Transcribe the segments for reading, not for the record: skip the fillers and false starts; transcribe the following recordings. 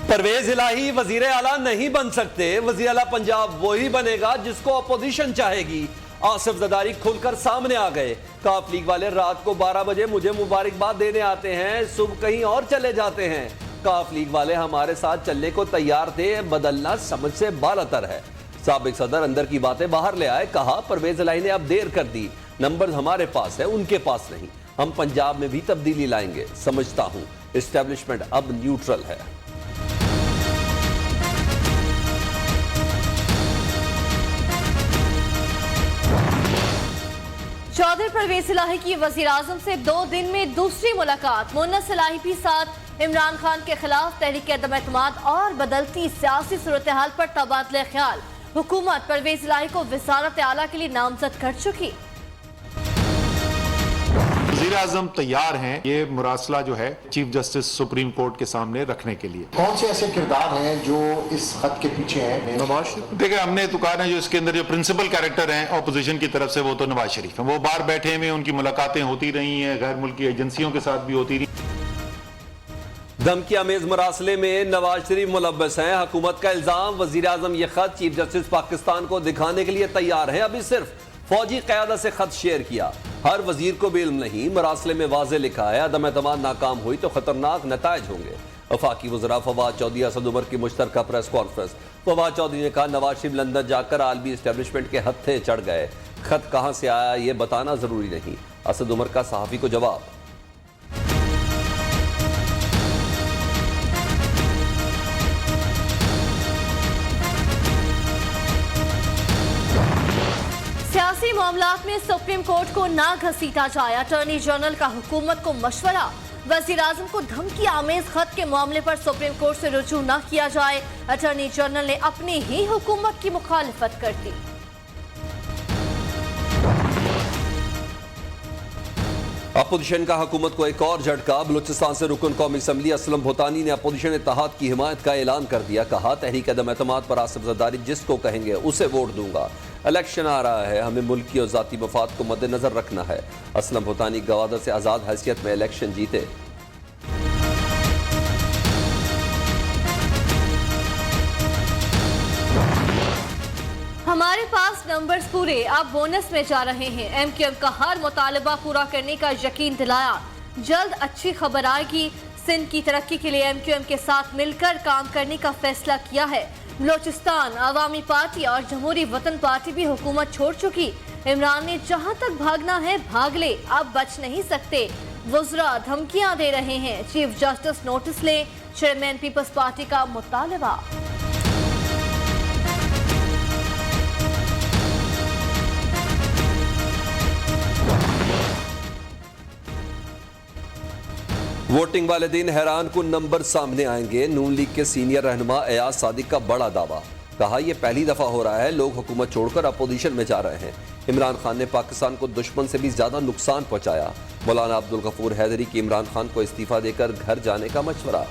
परवेज इलाही वजीर आला नहीं बन सकते। वजीर आला पंजाब वही बनेगा जिसको अपोजिशन चाहेगी। आसिफ जरदारी खुलकर सामने आ गए। काफ लीग वाले रात को 12 बजे मुझे मुबारकबाद देने आते हैं, सुबह कहीं और चले जाते हैं। काफ लीग वाले हमारे साथ चलने को तैयार थे, बदलना समझ से बालातर है। साबिक सदर अंदर की बातें बाहर ले आए, कहा परवेज इलाही ने अब देर कर दी, नंबर हमारे पास है, उनके पास नहीं। हम पंजाब में भी तब्दीली लाएंगे। समझता हूं एस्टेब्लिशमेंट अब न्यूट्रल है। चौधरी परवेज इलाही की वजीर आजम से 2 दिन में दूसरी मुलाकात। मुन्नस इलाही भी साथ। इमरान खान के खिलाफ तहरीक अदम एतमाद और बदलती सियासी सूरत हाल पर तबादले ख्याल। हुकूमत परवेज इलाही को वज़ारत आला के लिए नामजद कर चुकी। वज़ीर आज़म तैयार हैं ये मुरासला जो है चीफ जस्टिस सुप्रीम कोर्ट के सामने रखने के लिए। कौन से ऐसे किरदार हैं जो इस खत के पीछे हैं? नवाज शरीफ। देखिए, हमने तो कहा है जो इसके अंदर जो प्रिंसिपल कैरेक्टर हैं ऑपोजिशन की तरफ से वो तो नवाज शरीफ हैं। वो बाहर बैठे हुए, उनकी मुलाकातें होती रही हैं, गैर मुल्की एजेंसियों के साथ भी होती रही। धमकी अमेज मरासले में नवाज शरीफ मुलव्वस हैं। हुकूमत का इल्जाम, वजीर आजम ये खत चीफ जस्टिस पाकिस्तान को दिखाने के लिए तैयार है। अभी सिर्फ फौजी क़यादत से खत शेयर किया। हर वजीर को भी इल्म नहीं। मरासले में वाजे लिखा है, अदम एतमाद नाकाम हुई तो खतरनाक नतायज होंगे। वफाकी वज़रा फवाद चौधरी, असद उमर की मुश्तरका प्रेस कॉन्फ्रेंस। फवाद चौधरी ने कहा नवाज शरीफ लंदन जाकर आलमी एस्टेब्लिशमेंट के हत्थे चढ़ गए, खत कहां से आया ये बताना जरूरी नहीं। असद उमर का सहाफी को जवाब। सियासी मामलात में सुप्रीम कोर्ट को ना घसीटा जाए, अटॉर्नी जनरल का हुकूमत को मशवरा। वजीर आजम को धमकी आमेज खत के मामले पर सुप्रीम कोर्ट से रुजू ना किया जाए, अटॉर्नी जनरल ने अपनी ही हुकूमत की मुखालिफत कर दी। अपोजिशन का हुकूमत को एक और झटका। बलूचिस्तान से रुकन कौमी असम्बली असलम भूतानी ने अपोजिशन इत्तेहाद की हिमायत का ऐलान कर दिया। कहा तहरीक अदम एतमाद पर आसिफ जरदारी जिसको कहेंगे उसे वोट दूंगा। इलेक्शन आ रहा है, हमें मुल्की और जाती मफाद को मद्देनजर रखना है। असलम भूतानी गवादर से आजाद हैसियत में इलेक्शन जीते। हमारे पास नंबर्स पूरे, अब बोनस में जा रहे हैं। एमक्यूएम का हर मुतालबा पूरा करने का यकीन दिलाया। जल्द अच्छी खबर आएगी। सिंध की तरक्की के लिए एमक्यूएम के साथ मिलकर काम करने का फैसला किया है। बलोचिस्तान अवामी पार्टी और जमहूरी वतन पार्टी भी हुकूमत छोड़ चुकी। इमरान ने जहां तक भागना है भाग ले, अब बच नहीं सकते। वज़रा धमकियां दे रहे हैं, चीफ जस्टिस नोटिस ले, चेयरमैन पीपल्स पार्टी का मुतालबा। वोटिंग वाले दिन हैरान कुन नंबर सामने आएंगे। नून लीग के सीनियर रहनुमा एयाज सादिक का बड़ा दावा। कहा यह पहली दफा हो रहा है लोग हुकूमत छोड़कर अपोजिशन में जा रहे हैं। इमरान खान ने पाकिस्तान को दुश्मन से भी ज्यादा नुकसान पहुंचाया। मौलाना अब्दुल गफूर हैदरी की इमरान खान को इस्तीफा देकर घर जाने का मशवरा।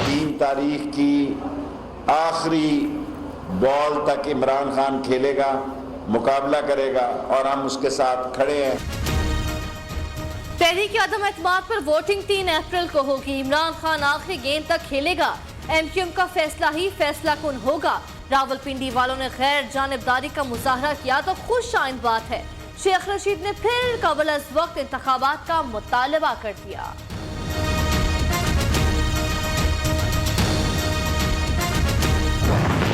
3 तारीख की आखिरी बॉल तक इमरान खान खेलेगा, मुकाबला करेगा और हम उसके साथ खड़े हैं। तहरीक अदम एतमाद पर वोटिंग 3 अप्रैल को होगी। इमरान खान आखिरी गेंद तक खेलेगा। एमक्यूएम का फैसला ही फैसला कुन होगा। रावलपिंडी वालों ने गैर जानिबदारी का मुजाहरा किया तो खुश आइंद बात है। शेख रशीद ने फिर कबल अज वक्त इंतखाबात का मुतालबा कर दिया।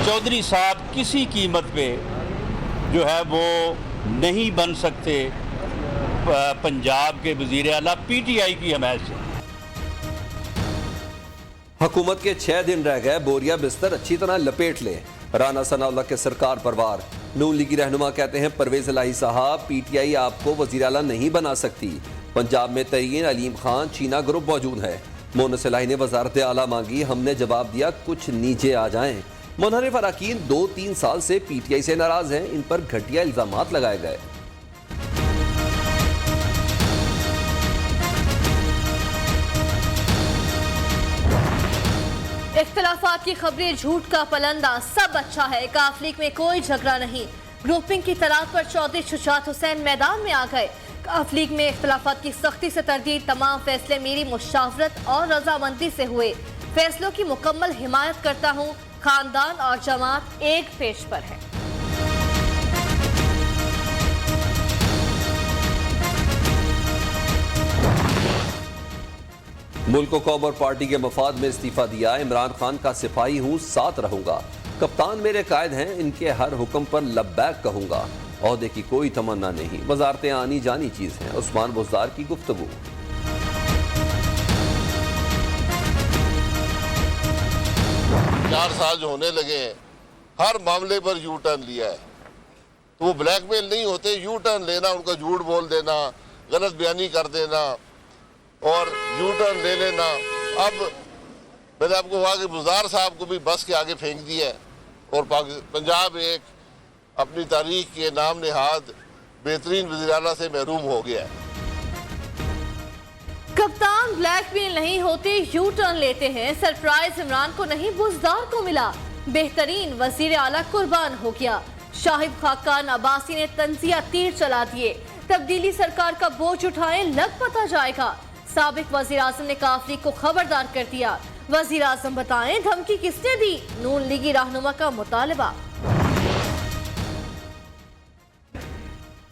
चौधरी साहब किसी कीमत पे जो है वो नहीं बन सकते पंजाब के वजीर आला पीटीआई की हमायत से। हुकूमत के 6 दिन रह गए, बोरिया बिस्तर अच्छी तरह लपेट ले। राना सनाउल्लाह के सरकार पर वार। नून लीगी रहनुमा कहते हैं परवेज इलाही साहब पीटीआई आपको वजीर आला नहीं बना सकती। पंजाब में तरीन अलीम खान चीना ग्रुप मौजूद है। मुन्नस इलाही ने वजारत आला मांगी, हमने जवाब दिया कुछ नीचे आ जाएं। मुनहरिफ अरकान 2-3 साल से पीटीआई से नाराज हैं। इन पर घटिया इल्जामात लगाए गए। इख्तिलाफात की खबरें झूठ का पलंदा, सब अच्छा है। काफ लीग में कोई झगड़ा नहीं। ग्रुपिंग की तलाश पर चौधरी शुजात हुसैन मैदान में आ गए। काफ लीग में इख्तलाफात की सख्ती से तरदीद, तमाम फैसले मेरी मुशावरत और रजामंदी से हुए, फैसलों की मुकम्मल हिमायत करता हूँ, खानदान और जमात एक पेज पर है। मुल्क को कौम और पार्टी के मफाद में इस्तीफा दिया, इमरान खान का सिपाही हूँ, साथ रहूंगा, कप्तान मेरे कायद हैं, इनके हर हुक्म पर लब्बैक कहूंगा, ओहदे की कोई तमन्ना नहीं, वजारतें आनी जानी चीज हैं। उस्मान बुज़दार की गुफ्तगू। 4 साल जो होने लगे हैं, हर मामले पर यू टर्न लिया है, तो वो ब्लैकमेल नहीं होते, यू टर्न लेना, उनका झूठ बोल देना, गलत बयानी कर देना और यू टर्न ले लेना। अब मैंने आपको कहा कि बुज़दार साहब को भी बस के आगे फेंक दिया है और पंजाब एक अपनी तारीख के नाम नेहाद बेहतरीन वज़ीर आला से महरूम हो गया है। कप्तान ब्लैकमेल नहीं होते, यू टर्न लेते हैं। सरप्राइज इमरान को नहीं, बुज़दार को मिला, बेहतरीन वजीर आला कुर्बान हो गया। शाहिद खाकान अब्बासी ने तंजिया तीर चला दिए, तब्दीली सरकार का बोझ उठाएं, लग पता जाएगा। साबिक वजीर आजम ने काफ लीग को खबरदार कर दिया, वजीर आजम बताएं धमकी किसने दी, नून लीगी रहनुमा का मुतालबा।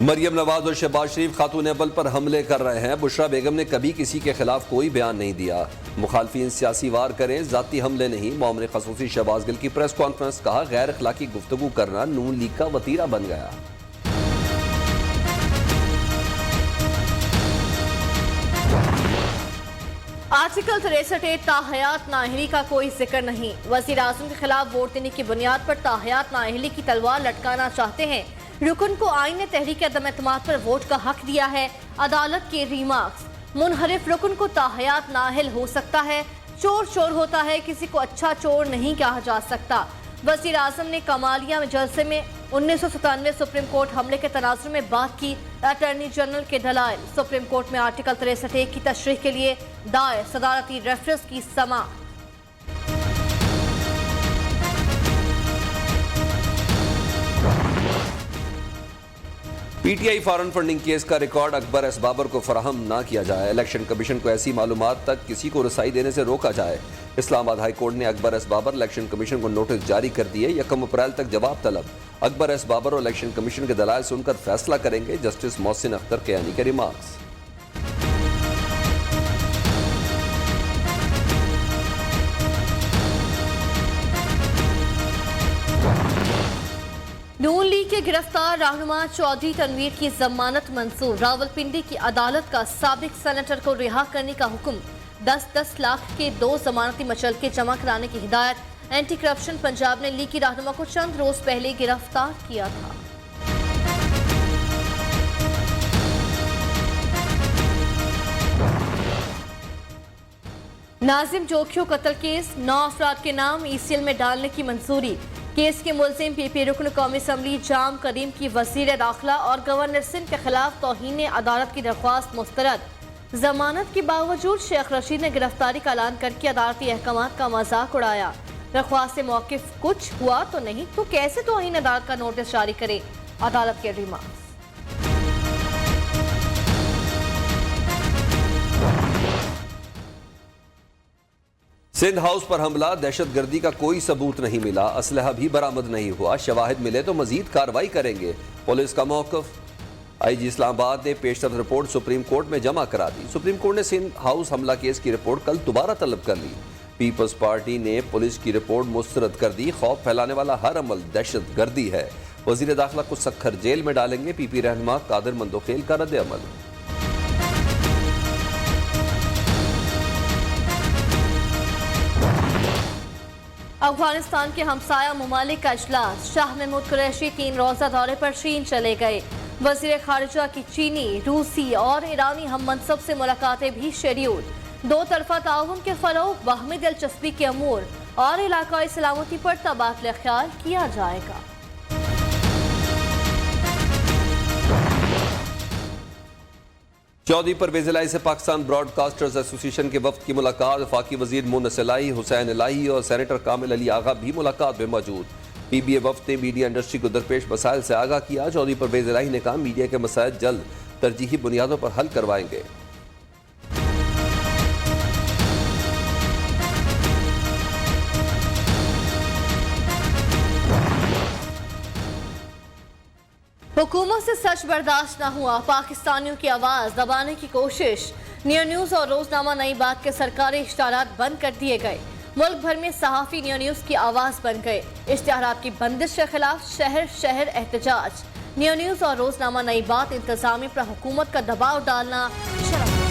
मरियम नवाज और शहबाज शरीफ खातून अव्वल पर हमले कर रहे हैं। बुशरा बेगम ने कभी किसी के खिलाफ कोई बयान नहीं दिया, मुखालफिन सियासी वार करें, जाती हमले नहीं। मामले खसूसी शहबाज गिल की प्रेस कॉन्फ्रेंस, कहा गैर अखलाकी गुफ्तगू करना नून लीग का वतीरा बन गया। आर्टिकल 63 ताहयात नाअहली का कोई जिक्र नहीं। वजीर आजम के खिलाफ वोट देने की बुनियाद पर ताहयात नाअहली की तलवार लटकाना चाहते हैं। रुकन को आइन ने तहरीक अदम एतमाद पर वोट का हक दिया है। अदालत के रिमार्क्स, मुनहरिफ रुकन को ताहयात नाअहल हो सकता है, चोर चोर होता है, किसी को अच्छा चोर नहीं कहा जा सकता। वजीर आजम ने कमालिया में जलसे में 1997 सुप्रीम कोर्ट हमले के तनाजुर में बात की। अटॉर्नी जनरल के दलाइल, सुप्रीम कोर्ट में आर्टिकल 63 की तशरीह के लिए दायर सदारती रेफरेंस की समाअत। पीटीआई फॉरेन फंडिंग केस का रिकॉर्ड अकबर एस बाबर को फराहम ना किया जाए, इलेक्शन कमीशन को ऐसी मालूमात तक किसी को रसाई देने से रोका जाए। इस्लामाबाद हाई कोर्ट ने Akbar S Babar election commission को नोटिस जारी कर दिए, 1 अप्रैल तक जवाब तलब। अकबर एस बाबर और इलेक्शन कमीशन के दलाल सुनकर फैसला करेंगे। जस्टिस मोहसिन अख्तर कियानी के रिमार्क्स। नून लीग के गिरफ्तार रहनुमा चौधरी तनवीर की जमानत मंजूर। रावलपिंडी की अदालत का साबिक सेनेटर को रिहा करने का हुक्म। 10-10 लाख के 2 जमानती मचलके जमा कराने की हिदायत। एंटी करप्शन पंजाब ने लीग की रहनुमा को चंद रोज पहले गिरफ्तार किया था। नाजिम जोखियो कत्ल केस, 9 अफराद के नाम ECL में डालने की मंजूरी। केस के मुलजिम PP रुकन कौमी असम्बली जाम करीम की वजीर दाखिला और गवर्नर सिंध के खिलाफ तौहीन अदालत की दरख्वास्त मुस्तरद। जमानत के बावजूद शेख रशीद ने गिरफ्तारी का ऐलान करके अदालती अहकामात का मजाक उड़ाया। दरख्वास्त से मौकिफ कुछ हुआ तो नहीं तो कैसे तौहीन अदालत का नोटिस जारी करे, अदालत के रिमार्क्स। सिंध हाउस पर हमला, दहशतगर्दी का कोई सबूत नहीं मिला, असलहा भी बरामद नहीं हुआ, शवाहिद मिले तो मजीद कार्रवाई करेंगे, पुलिस का मौक़िफ़। IG इस्लामाबाद ने पेशरफ रिपोर्ट सुप्रीम कोर्ट में जमा करा दी। सुप्रीम कोर्ट ने सिंध हाउस हमला केस की रिपोर्ट कल दोबारा तलब कर ली। पीपल्स पार्टी ने पुलिस की रिपोर्ट मुस्तरद कर दी। खौफ फैलाने वाला हर अमल दहशतगर्दी है। वजीर दाखिला को सख्खर जेल में डालेंगे। PP रहनुमा कादिर मंदोखेल का रद्द अमल। अफगानिस्तान के हमसाया ममालिक का इजलास, शाह महमूद कुरैशी 3 रोजा दौरे पर चीन चले गए। वजीर खारिजा की चीनी, रूसी और ईरानी हम मनसब से मुलाकातें भी शेड्यूल। 2 तरफा ताउन के फरोग, बाहमी दिलचस्पी के अमूर और इलाकाई सलामती पर तबादला ख्याल किया जाएगा। चौधरी परवेज इलाही से पाकिस्तान ब्रॉडकास्टर्स एसोसिएशन के वफ्द की मुलाकात। वफाकी वजीर मुनस इलाही, हुसैन इलाही और सेनेटर कामिल अली आगा भी मुलाकात में मौजूद। PBA वफ्द ने मीडिया इंडस्ट्री को दरपेश मसाइल से आगाह किया। चौधरी परवेज इलाही ने कहा मीडिया के मसाइल जल्द तरजीही बुनियादों पर हल करवाएंगे। हुकूमत से सच बर्दाश्त न हुआ, पाकिस्तानियों की आवाज दबाने की कोशिश। न्यू न्यूज़ और रोजनामा नई बात के सरकारी इश्तिहारात बंद कर दिए गए। मुल्क भर में सहाफ़ी न्यू न्यूज़ की आवाज बन गए। इश्तिहारात की बंदिश के खिलाफ शहर शहर एहतजाज। न्यू न्यूज़ और रोजनामा नई बात इंतजामी पर हुकूमत का दबाव डालना शर्म